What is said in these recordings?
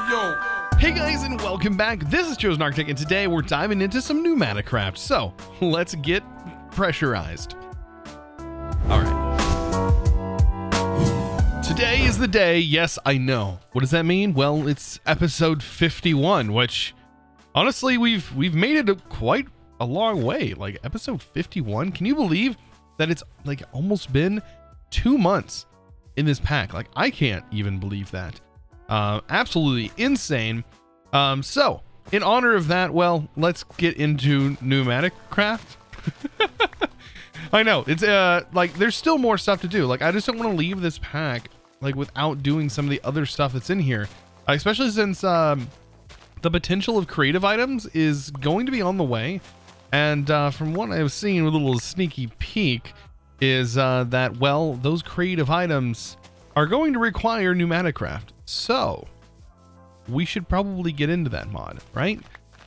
yo. Hey guys, and welcome back. This is ChosenArchitect, and today we're diving into some PneumaticCraft. So let's get pressurized. All right. Today is the day. Yes, I know. What does that mean? Well, it's episode 51, which honestly we've made it quite a long way. Like episode 51. Can you believe that it's like almost been 2 months in this pack? Like I can't even believe that. Absolutely insane. So in honor of that, well, let's get into PneumaticCraft. I know it's like there's still more stuff to do. Like I just don't want to leave this pack like without doing some of the other stuff that's in here, especially since the potential of creative items is going to be on the way. And from what I've seen with a little sneaky peek is that, well, those creative items are going to require PneumaticCraft. So we should probably get into that mod, right?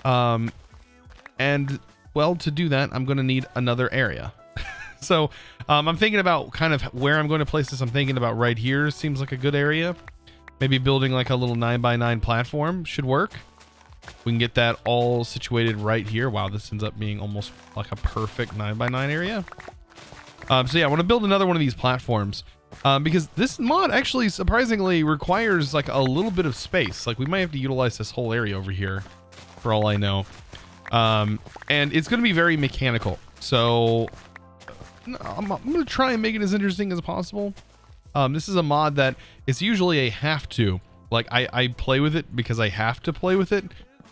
And well, to do that, I'm going to need another area. So I'm thinking about kind of where I'm going to place this. I'm thinking about right here. Seems like a good area. Maybe building like a little 9x9 platform should work. We can get that all situated right here. Wow, this ends up being almost like a perfect 9x9 area. So yeah, I want to build another one of these platforms. Because this mod actually surprisingly requires like a little bit of space. Like we might have to utilize this whole area over here for all I know. And it's going to be very mechanical. So I'm going to try and make it as interesting as possible. This is a mod that it's usually a have to. Like I play with it because I have to play with it.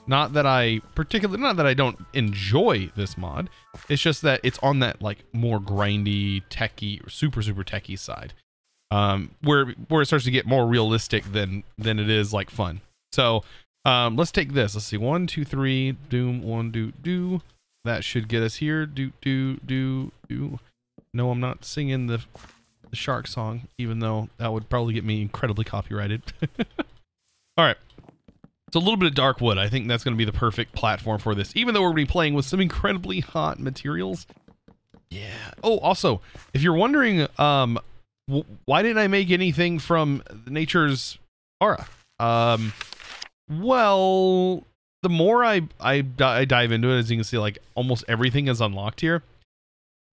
Not that I don't enjoy this mod. It's just that it's on that like more grindy, techy, super techy side. Where it starts to get more realistic than it is like fun. So let's take this. Let's see, 1 2 3 doom 1 do. That should get us here. Do. No, I'm not singing the shark song, even though that would probably get me incredibly copyrighted. All right, so a little bit of dark wood. I think that's going to be the perfect platform for this, even though we're going to be playing with some incredibly hot materials. Yeah. Oh, also, if you're wondering why didn't I make anything from nature's aura? Well, the more I dive into it, as you can see, like almost everything is unlocked here.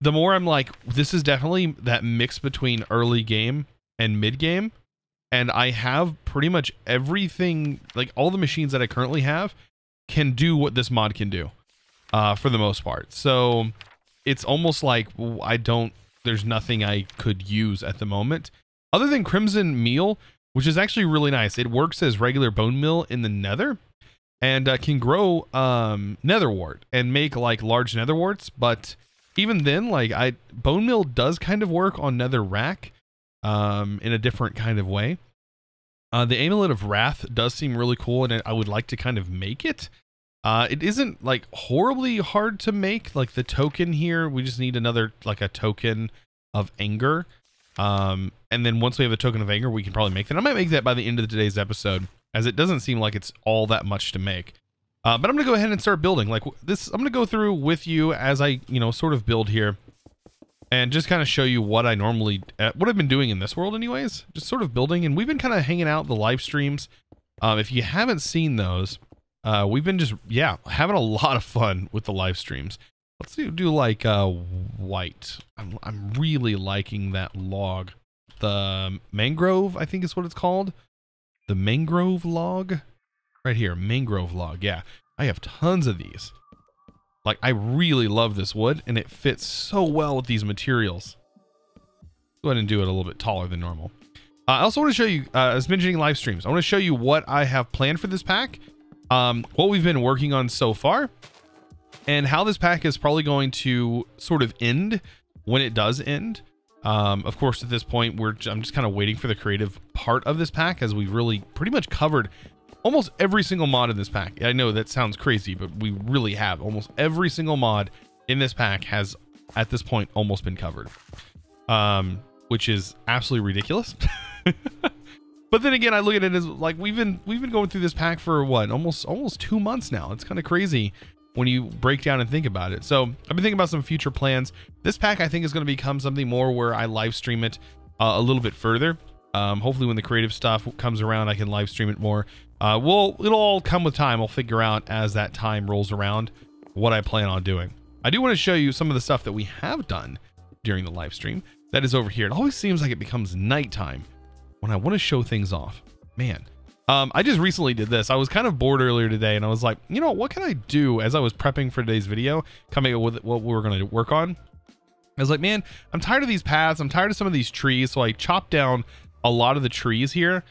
The more I'm like, this is definitely that mix between early game and mid game. And I have pretty much everything, like all the machines that I currently have can do what this mod can do, for the most part. So it's almost like there's nothing I could use at the moment other than Crimson Meal, which is actually really nice. It works as regular bone meal in the nether and can grow nether wart and make like large nether warts. But even then, like bone meal does kind of work on nether rack in a different kind of way. The Amulet of Wrath does seem really cool, and I would like to kind of make it. It isn't like horribly hard to make. Like the token here, we just need another like a token of anger. And then once we have a token of anger, we can probably make that. I might make that by the end of today's episode, as it doesn't seem like it's all that much to make. But I'm going to go ahead and start building like this. I'm going to go through with you as I, sort of build here and just kind of show you what I normally, what I've been doing in this world anyways, just sort of building. And we've been kind of hanging out the live streams. If you haven't seen those, we've been just, having a lot of fun with the live streams. Let's do like white. I'm really liking that log. The mangrove, I think is what it's called. The mangrove log. Right here, mangrove log. Yeah, I have tons of these. Like, I really love this wood, and it fits so well with these materials. Go ahead and do it a little bit taller than normal. I also want to show you, I was mentioning live streams. I want to show you what I have planned for this pack, what we've been working on so far, and how this pack is probably going to sort of end when it does end. Of course, at this point, I'm just kind of waiting for the creative part of this pack, as we've really pretty much covered almost every single mod in this pack. I know that sounds crazy, but we really have. Almost every single mod in this pack has, at this point, almost been covered. Which is absolutely ridiculous. But then again, I look at it as like we've been going through this pack for what, almost 2 months now. It's kind of crazy when you break down and think about it. So I've been thinking about some future plans. This pack, I think, is going to become something more where I live stream it a little bit further. Hopefully when the creative stuff comes around, I can live stream it more. It'll all come with time. I'll figure out as that time rolls around what I plan on doing. I do want to show you some of the stuff that we have done during the live stream. That is over here. It always seems like it becomes nighttime when I want to show things off. Man. I just recently did this. I was kind of bored earlier today, and I was like, you know, what can I do as I was prepping for today's video, coming up with what we were going to work on? I was like, man, I'm tired of these paths. I'm tired of some of these trees. So I chopped down a lot of the trees here,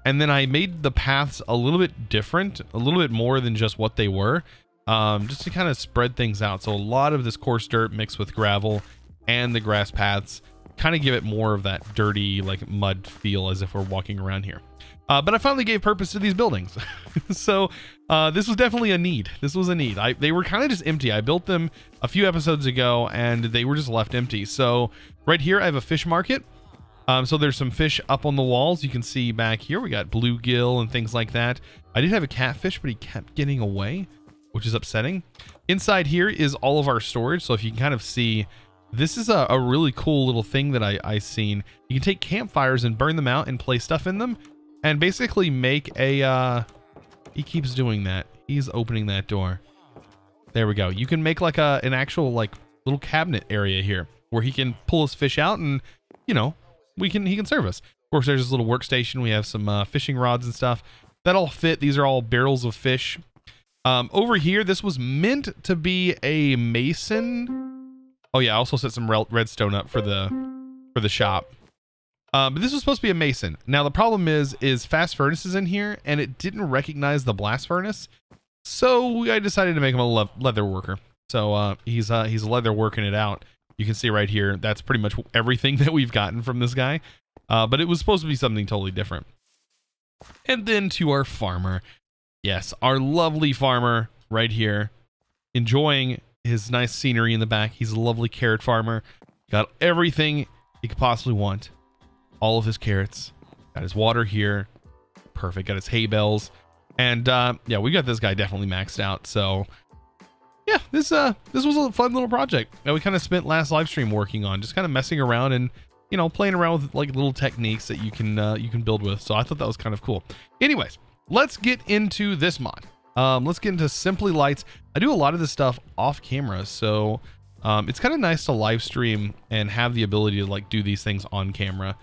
and then I made the paths a little bit different, a little bit more than just what they were, just to kind of spread things out. So a lot of this coarse dirt mixed with gravel and the grass paths kind of give it more of that dirty, like mud feel as if we're walking around here. But I finally gave purpose to these buildings. So this was definitely a need. This was a need. They were kind of just empty. I built them a few episodes ago and they were just left empty. So right here, I have a fish market. So there's some fish up on the walls. You can see back here, we got bluegill and things like that. I did have a catfish, but he kept getting away, which is upsetting. Inside here is all of our storage. So if you can kind of see, this is a really cool little thing that I seen. You can take campfires and burn them out and place stuff in them. And basically make a, he keeps doing that. He's opening that door. There we go. You can make like an actual like little cabinet area here where he can pull his fish out and, you know, he can serve us. Of course, there's this little workstation. We have some fishing rods and stuff that all fit. These are all barrels of fish. Over here, this was meant to be a mason. Oh yeah, I also set some redstone up for the shop. But this was supposed to be a mason. Now the problem is fast furnaces in here, and it didn't recognize the blast furnace. So I decided to make him a leather worker. So he's leather working it out. You can see right here, that's pretty much everything that we've gotten from this guy. But it was supposed to be something totally different. And then to our farmer. Yes, our lovely farmer right here, enjoying his nice scenery in the back. He's a lovely carrot farmer. Got everything he could possibly want. All of his carrots, got his water here, perfect, got his hay bales, and yeah, we got this guy definitely maxed out. So yeah, this was a fun little project that we kind of spent last live stream working on, just kind of messing around and, you know, playing around with like little techniques that you can build with. So I thought that was kind of cool. Anyways, let's get into this mod. Let's get into Simply Lights. I do a lot of this stuff off camera, so it's kind of nice to live stream and have the ability to like do these things on camera.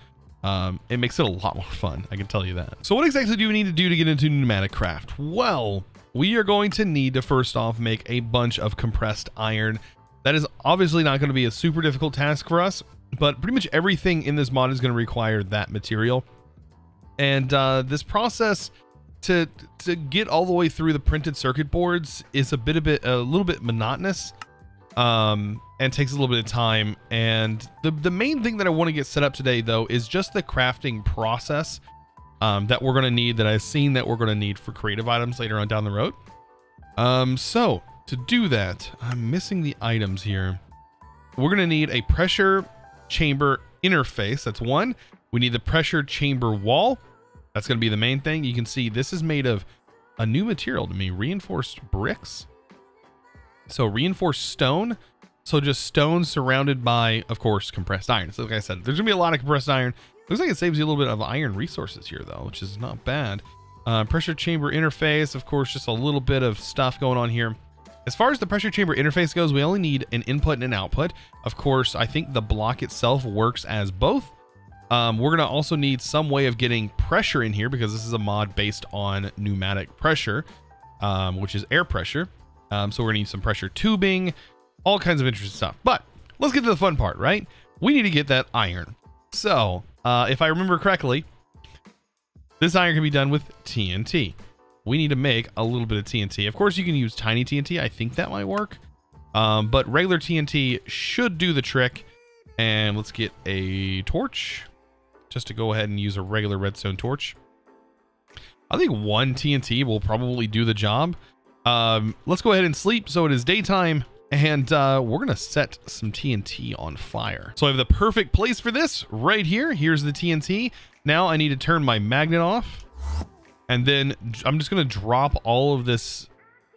It makes it a lot more fun, I can tell you that. So what exactly do we need to do to get into PneumaticCraft? Well, we are going to need to first off make a bunch of compressed iron. That is obviously not going to be a super difficult task for us, but pretty much everything in this mod is going to require that material. And this process to get all the way through the printed circuit boards is a little bit monotonous. And takes a little bit of time. And the main thing that I want to get set up today, though, is just the crafting process that we're going to need, that I've seen that we're going to need for creative items later on down the road. So to do that, I'm missing the items here. We're going to need a pressure chamber interface. That's one. We need the pressure chamber wall. That's going to be the main thing. You can see this is made of a new material to me, reinforced bricks. So reinforced stone. So just stone surrounded by, of course, compressed iron. So like I said, there's gonna be a lot of compressed iron. Looks like it saves you a little bit of iron resources here though, which is not bad. Pressure chamber interface, of course, just a little bit of stuff going on here. As far as the pressure chamber interface goes, we only need an input and an output. Of course, I think the block itself works as both. We're gonna also need some way of getting pressure in here because this is a mod based on pneumatic pressure, which is air pressure. So we're gonna need some pressure tubing, all kinds of interesting stuff. But let's get to the fun part, right? We need to get that iron. So if I remember correctly, this iron can be done with TNT. We need to make a little bit of TNT. Of course, you can use tiny TNT. I think that might work. But regular TNT should do the trick. And let's get a torch just to go ahead and use a regular redstone torch. I think one TNT will probably do the job. Let's go ahead and sleep. So it is daytime. And we're going to set some TNT on fire. So I have the perfect place for this right here. Here's the TNT. Now I need to turn my magnet off. And then I'm just going to drop all of this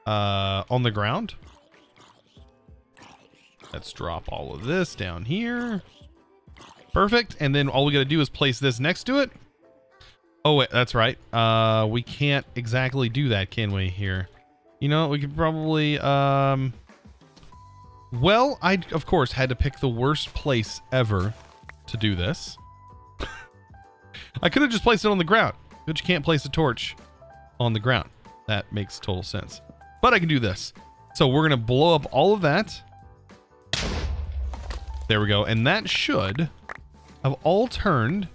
on the ground. Let's drop all of this down here. Perfect. And then all we got to do is place this next to it. Oh, wait, that's right. We can't exactly do that, can we, here? You know, we could probably, well, I, of course, had to pick the worst place ever to do this. I could have just placed it on the ground, but you can't place a torch on the ground. That makes total sense. But I can do this. So we're going to blow up all of that. There we go. And that should have all turned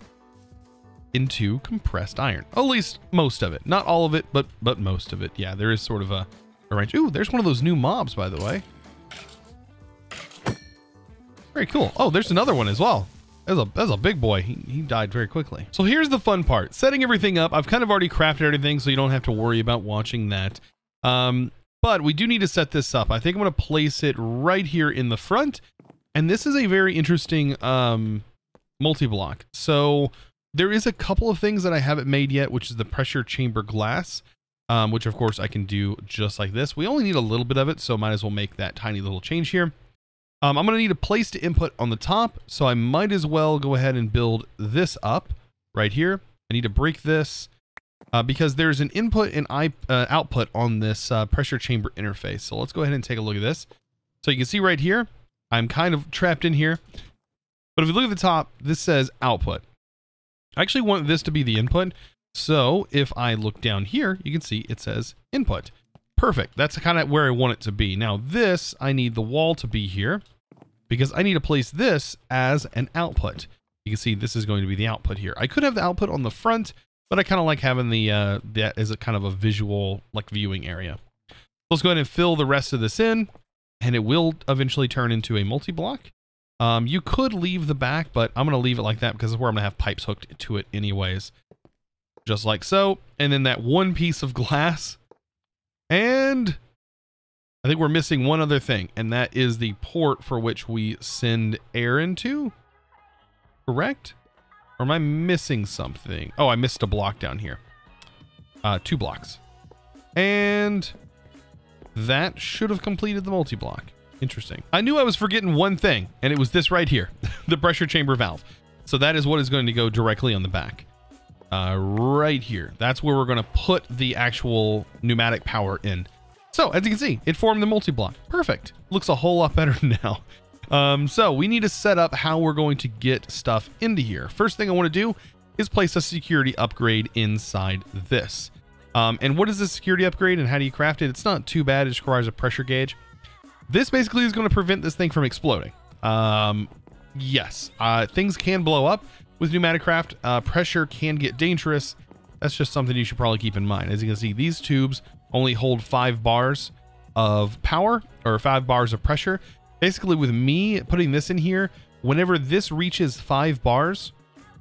into compressed iron. At least most of it. Not all of it, but most of it. Yeah, there is sort of a range. Ooh, there's one of those new mobs, by the way. Very cool. Oh, there's another one as well. That's a big boy. He died very quickly. So here's the fun part. Setting everything up. I've kind of already crafted everything, so you don't have to worry about watching that. But we do need to set this up. I think I'm going to place it right here in the front. And this is a very interesting multi-block. So there is a couple of things that I haven't made yet, which is the pressure chamber glass, which of course I can do just like this. We only need a little bit of it, so might as well make that tiny little change here. I'm going to need a place to input on the top, so I might as well go ahead and build this up right here. I need to break this because there's an input and output on this pressure chamber interface. So let's go ahead and take a look at this. So you can see right here, I'm kind of trapped in here. But if you look at the top, this says output. I actually want this to be the input. So if I look down here, you can see it says input. Perfect. That's kind of where I want it to be. Now this, I need the wall to be here because I need to place this as an output. You can see this is going to be the output here. I could have the output on the front, but I kind of like having the that as a kind of a visual like viewing area. Let's go ahead and fill the rest of this in, and it will eventually turn into a multi-block. You could leave the back, but I'm going to leave it like that because it's where I'm going to have pipes hooked to it anyways. Just like so. And then that one piece of glass. And I think we're missing one other thing, and that is the port for which we send air into. Correct? Or am I missing something? Oh, I missed a block down here. 2 blocks. And that should have completed the multi-block. Interesting. I knew I was forgetting one thing, and it was this right here, the pressure chamber valve. So that is what is going to go directly on the back. Right here. That's where we're going to put the actual pneumatic power in. So as you can see, it formed the multi-block. Perfect. Looks a whole lot better now. So we need to set up how we're going to get stuff into here. First thing I want to do is place a security upgrade inside this. And what is the security upgrade and how do you craft it? It's not too bad. It just requires a pressure gauge. This basically is going to prevent this thing from exploding. Yes, things can blow up with PneumaticCraft. Pressure can get dangerous. That's just something you should probably keep in mind. As you can see, these tubes only hold 5 bars of power or 5 bars of pressure. Basically, with me putting this in here, whenever this reaches 5 bars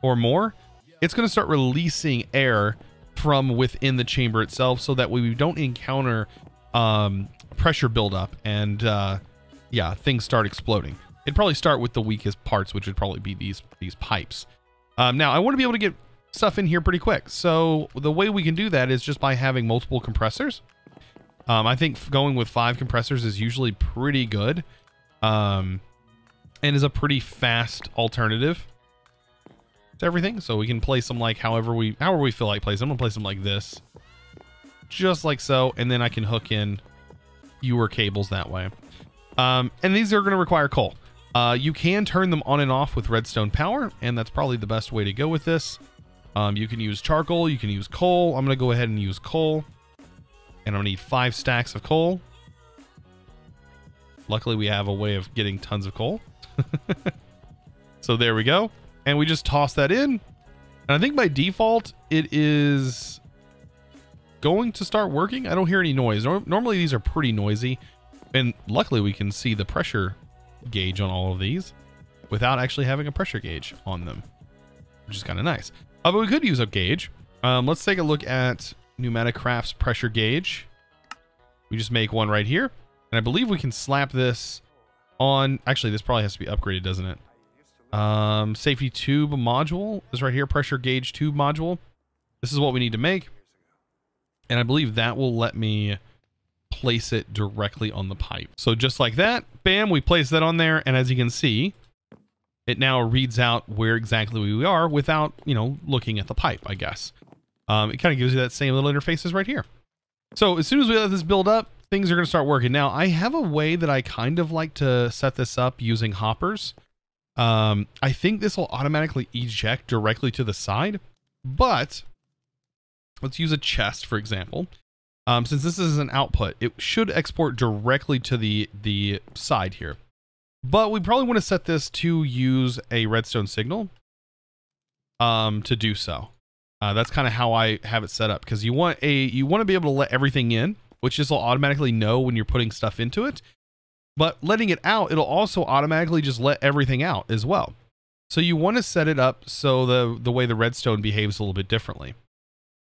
or more, it's going to start releasing air from within the chamber itself so that way we don't encounter pressure buildup and yeah, things start exploding. It'd probably start with the weakest parts, which would probably be these pipes. Now, I want to be able to get stuff in here pretty quick. So the way we can do that is just by having multiple compressors. I think going with 5 compressors is usually pretty good. And is a pretty fast alternative to everything. So we can place them like however we feel like placing them. I'm gonna place them like this. Just like so. And then I can hook in fewer cables that way. And these are gonna require coal. You can turn them on and off with redstone power, and that's probably the best way to go with this. You can use charcoal, you can use coal. I'm going to go ahead and use coal. And I'm going to need 5 stacks of coal. Luckily, we have a way of getting tons of coal. So there we go. And we just toss that in. And I think by default, it is going to start working. I don't hear any noise. Normally, these are pretty noisy. And luckily, we can see the pressure gauge on all of these without actually having a pressure gauge on them, which is kind of nice. But we could use a gauge. Let's take a look at PneumaticCraft's pressure gauge. We just make one right here, and I believe we can slap this on. Actually, this probably has to be upgraded, doesn't it? Safety tube module is right here. Pressure gauge tube module. This is what we need to make, and I believe that will let me place it directly on the pipe. So just like that, bam, we place that on there, and as you can see, it now reads out where exactly we are without, you know, looking at the pipe, I guess. It kind of gives you that same little interface as right here. So as soon as we let this build up, things are going to start working. Now, I have a way that I kind of like to set this up using hoppers. I think this will automatically eject directly to the side, but let's use a chest, for example. Since this is an output, it should export directly to the side here. But we probably want to set this to use a redstone signal to do so. That's kind of how I have it set up, because you want to be able to let everything in, which this will automatically know when you're putting stuff into it. But letting it out, it'll also automatically just let everything out as well. So you want to set it up so the way the redstone behaves a little bit differently.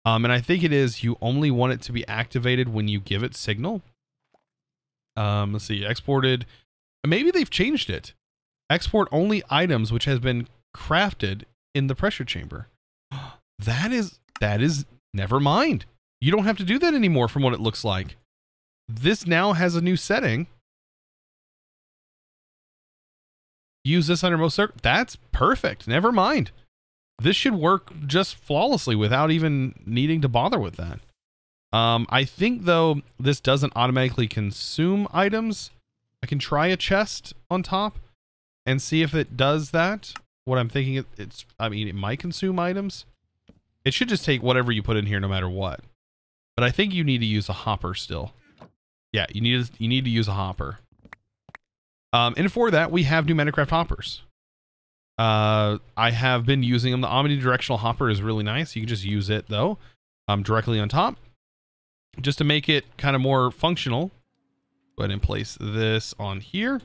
And I think it is you only want it to be activated when you give it signal. Let's see, exported. Maybe they've changed it. Export only items which has been crafted in the pressure chamber. That is, never mind. You don't have to do that anymore from what it looks like. This now has a new setting. Use this under most circuits. That's perfect. Never mind. This should work just flawlessly without even needing to bother with that. I think, though, this doesn't automatically consume items. I can try a chest on top and see if it does that. What I'm thinking, it might consume items. It should just take whatever you put in here no matter what. But I think you need to use a hopper still. Yeah, you need to use a hopper. And for that, we have PneumaticCraft hoppers. I have been using them. The Omnidirectional Hopper is really nice. You can just use it, though, directly on top, just to make it kind of more functional. Go ahead and place this on here.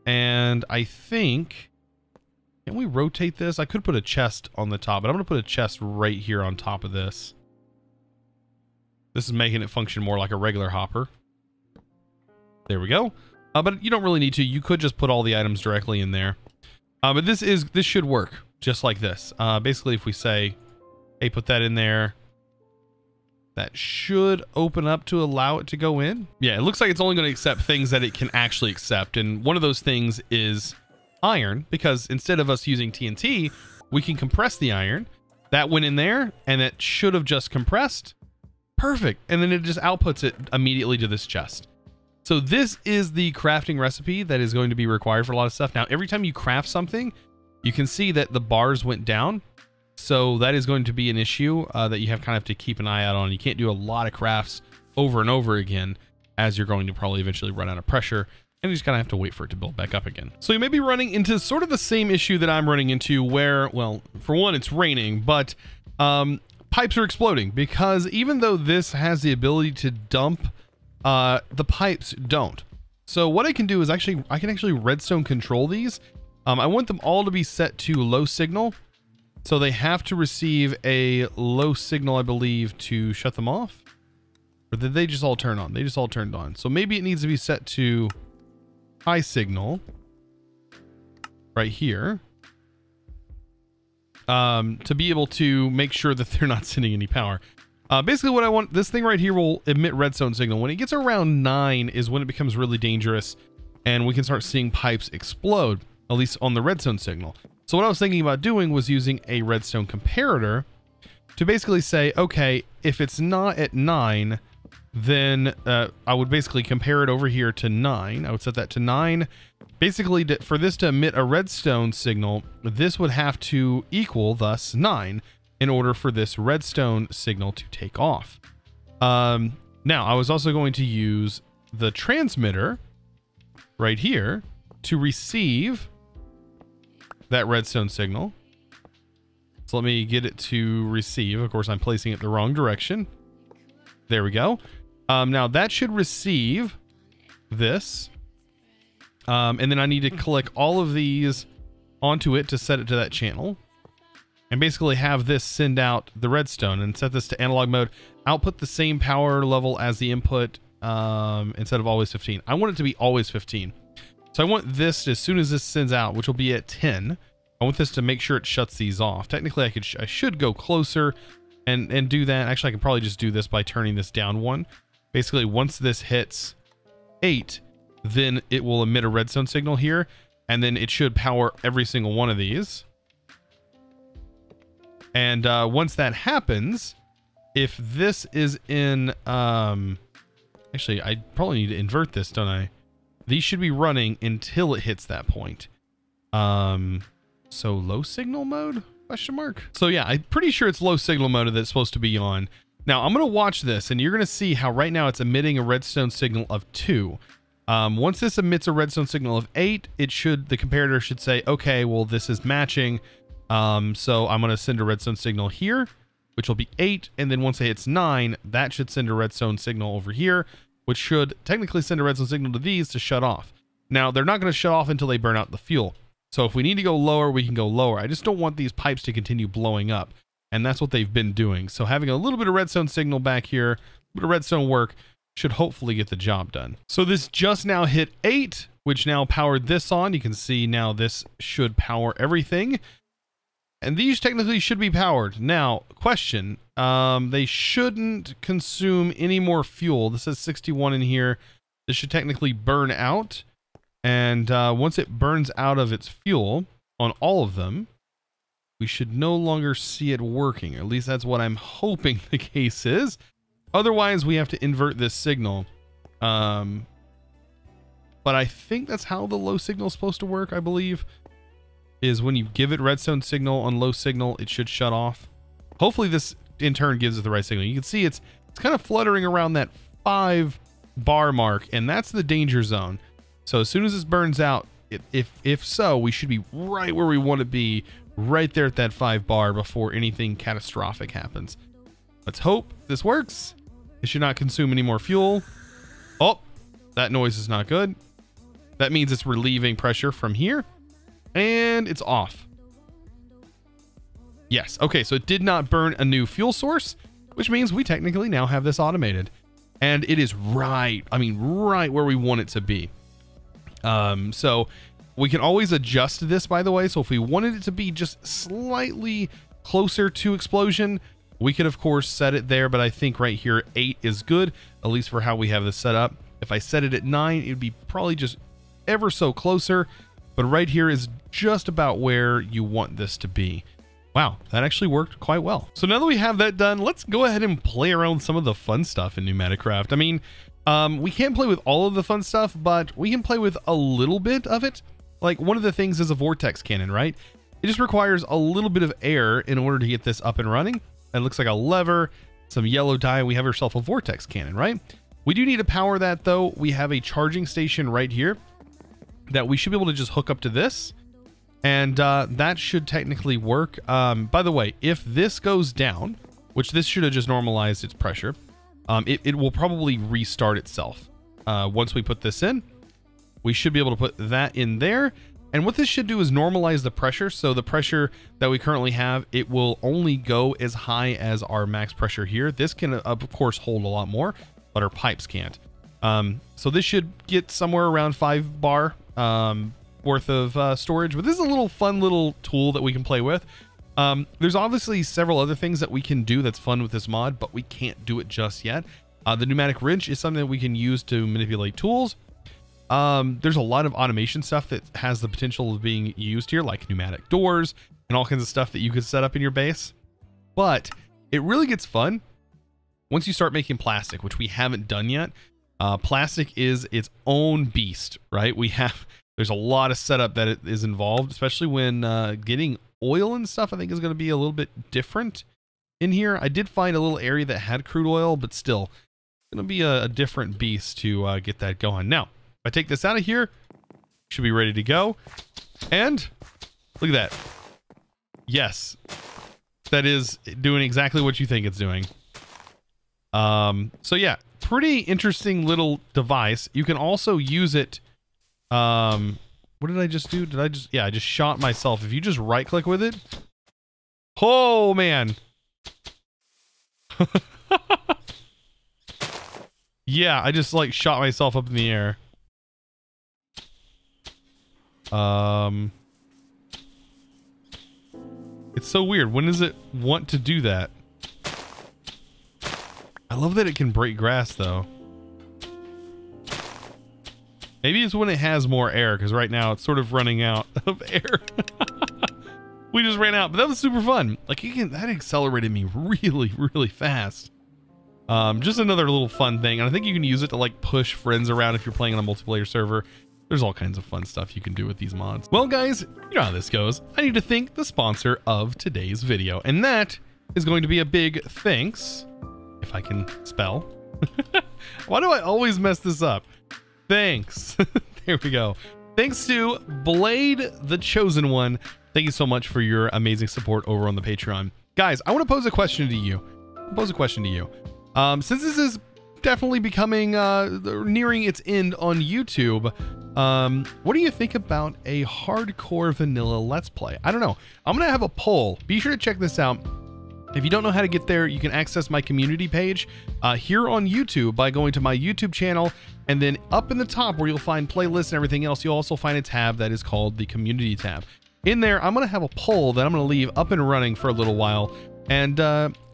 And I think, can we rotate this? I could put a chest on the top, but I'm going to put a chest right here on top of this. This is making it function more like a regular hopper. There we go. But you don't really need to. You could just put all the items directly in there. But this should work just like this. Basically, if we say, hey, put that in there, that should open up to allow it to go in. Yeah, it looks like it's only going to accept things that it can actually accept. And one of those things is iron, because instead of us using TNT, we can compress the iron. That went in there, and it should have just compressed. Perfect. And then it just outputs it immediately to this chest. So this is the crafting recipe that is going to be required for a lot of stuff. Now, every time you craft something, you can see that the bars went down. So that is going to be an issue that you have kind of to keep an eye out on. You can't do a lot of crafts over and over again, as you're going to probably eventually run out of pressure, and you just kind of have to wait for it to build back up again. So you may be running into sort of the same issue that I'm running into where, well, for one, it's raining, but pipes are exploding, because even though this has the ability to dump, the pipes don't. So what I can do is I can actually redstone control these. I want them all to be set to low signal. So they have to receive a low signal, I believe, to shut them off. Or did they just all turn on? They just all turned on. So maybe it needs to be set to high signal right here. To be able to make sure that they're not sending any power. Basically what I want, this thing right here will emit redstone signal. When it gets around 9 is when it becomes really dangerous and we can start seeing pipes explode, at least on the redstone signal. So what I was thinking about doing was using a redstone comparator to basically say, okay, if it's not at 9, then I would basically compare it over here to 9. I would set that to 9. Basically, for this to emit a redstone signal, this would have to equal, thus, 9 in order for this redstone signal to take off. Now, I was also going to use the transmitter right here to receive that redstone signal. So let me get it to receive. Of course, I'm placing it the wrong direction. There we go. Now that should receive this. And then I need to click all of these onto it to set it to that channel. And basically have this send out the redstone and set this to analog mode. Output the same power level as the input instead of always 15. I want it to be always 15. So I want this, as soon as this sends out, which will be at 10, I want this to make sure it shuts these off. Technically, I should go closer and do that. Actually, I can probably just do this by turning this down 1. Basically, once this hits 8, then it will emit a redstone signal here, and then it should power every single one of these. And once that happens, if this is in, actually, I probably need to invert this, don't I? These should be running until it hits that point. So low signal mode? Question mark. So yeah, I'm pretty sure it's low signal mode that's supposed to be on. Now I'm going to watch this and you're going to see how right now it's emitting a redstone signal of 2. Once this emits a redstone signal of 8, the comparator should say, okay, well, this is matching. So I'm going to send a redstone signal here, which will be 8. And then once it hits 9, that should send a redstone signal over here, which should technically send a redstone signal to these to shut off. Now they're not going to shut off until they burn out the fuel. So if we need to go lower, we can go lower. I just don't want these pipes to continue blowing up. And that's what they've been doing. So having a little bit of redstone signal back here, a bit of redstone work, should hopefully get the job done. So this just now hit 8, which now powered this on. You can see now this should power everything. And these technically should be powered. Now, question, they shouldn't consume any more fuel. This says 61 in here. This should technically burn out. And once it burns out of its fuel on all of them, we should no longer see it working. At least that's what I'm hoping the case is. Otherwise, we have to invert this signal. But I think that's how the low signal is supposed to work, I believe. Is when you give it redstone signal on low signal, it should shut off. Hopefully this in turn gives it the right signal. You can see it's kind of fluttering around that 5 bar mark, and that's the danger zone. So as soon as this burns out, if so, we should be right where we want to be, right there at that 5 bar before anything catastrophic happens. Let's hope this works. It should not consume any more fuel. Oh, that noise is not good. That means it's relieving pressure from here. And it's off. Yes. Okay, so it did not burn a new fuel source, which means we technically now have this automated. And it is right, I mean, right where we want it to be. So we can always adjust this, by the way. So if we wanted it to be just slightly closer to explosion, we could, of course, set it there. But I think right here, 8 is good, at least for how we have this set up. If I set it at 9, it would be probably just ever so closer. But right here is just about where you want this to be. Wow, that actually worked quite well. So now that we have that done, let's go ahead and play around with some of the fun stuff in PneumaticCraft. I mean, we can't play with all of the fun stuff, but we can play with a little bit of it. Like one of the things is a Vortex Cannon, right? It just requires a little bit of air in order to get this up and running. It looks like a lever, some yellow dye, and we have ourselves a Vortex Cannon, right? We do need to power that though. We have a charging station right here that we should be able to just hook up to this, and that should technically work. By the way, if this goes down, which this should have just normalized its pressure, it will probably restart itself. Once we put this in, we should be able to put that in there, and what this should do is normalize the pressure. So the pressure that we currently have, it will only go as high as our max pressure here. This can of course hold a lot more, but our pipes can't. So this should get somewhere around 5 bar worth of storage, but this is a little fun little tool that we can play with. There's obviously several other things that we can do that's fun with this mod, but we can't do it just yet. The Pneumatic Wrench is something that we can use to manipulate tools. There's a lot of automation stuff that has the potential of being used here, like pneumatic doors and all kinds of stuff that you could set up in your base. But it really gets fun once you start making plastic, which we haven't done yet. Plastic is its own beast, right? There's a lot of setup that is involved, especially when getting oil and stuff, I think is going to be a little bit different in here. I did find a little area that had crude oil, but still it's going to be a different beast to get that going. Now, if I take this out of here, should be ready to go. And look at that. Yes, that is doing exactly what you think it's doing. So yeah, pretty interesting little device. You can also use it. What did I just do? Yeah, I just shot myself. If you just right click with it. Oh man. Yeah, I just like shot myself up in the air. It's so weird. When does it want to do that? I love that it can break grass though. Maybe it's when it has more air, because right now it's sort of running out of air. We just ran out, but that was super fun. Like, that accelerated me really, really fast. Just another little fun thing. And I think you can use it to like push friends around if you're playing on a multiplayer server. There's all kinds of fun stuff you can do with these mods. Well, guys, you know how this goes. I need to thank the sponsor of today's video, and that is going to be a big thanks, if I can spell. Why do I always mess this up? Thanks. There we go. Thanks to Blade the Chosen One. Thank you so much for your amazing support over on the Patreon. Guys, I want to pose a question to you. Since this is definitely becoming nearing its end on YouTube, what do you think about a hardcore vanilla let's play? I don't know. I'm gonna have a poll. Be sure to check this out. If you don't know how to get there, you can access my community page here on YouTube by going to my YouTube channel, and then up in the top where you'll find playlists and everything else, you'll also find a tab that is called the community tab. In there, I'm gonna have a poll that I'm gonna leave up and running for a little while, and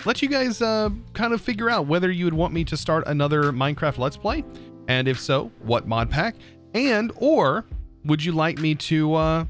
let you guys kind of figure out whether you would want me to start another Minecraft Let's Play, and if so, what mod pack, and or would you like me to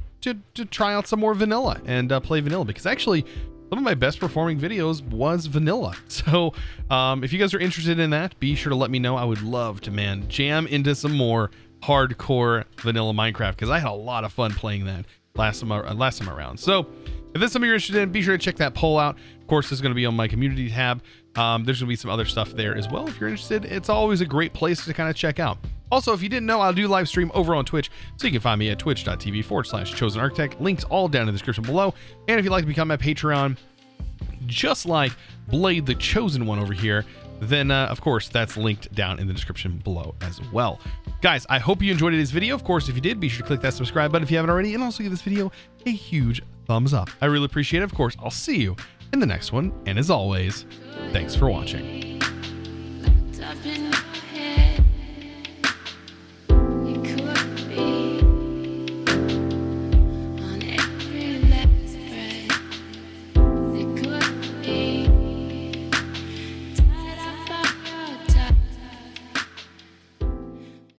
try out some more vanilla and play vanilla? Because actually, some of my best performing videos was vanilla. So if you guys are interested in that, be sure to let me know. I would love to, man, jam into some more hardcore vanilla Minecraft, because I had a lot of fun playing that last time around. So if that's something you're interested in, be sure to check that poll out. Of course, this is going to be on my community tab. There's going to be some other stuff there as well. If you're interested, it's always a great place to kind of check out. Also, if you didn't know, I'll do live stream over on Twitch, so you can find me at twitch.tv/ChosenArchitect. Links all down in the description below. And if you'd like to become my Patreon, just like Blade the Chosen One over here, then of course that's linked down in the description below as well. Guys, I hope you enjoyed today's video. Of course, if you did, be sure to click that subscribe button if you haven't already, and also give this video a huge thumbs up. I really appreciate it. Of course, I'll see you in the next one, and as always, thanks for watching.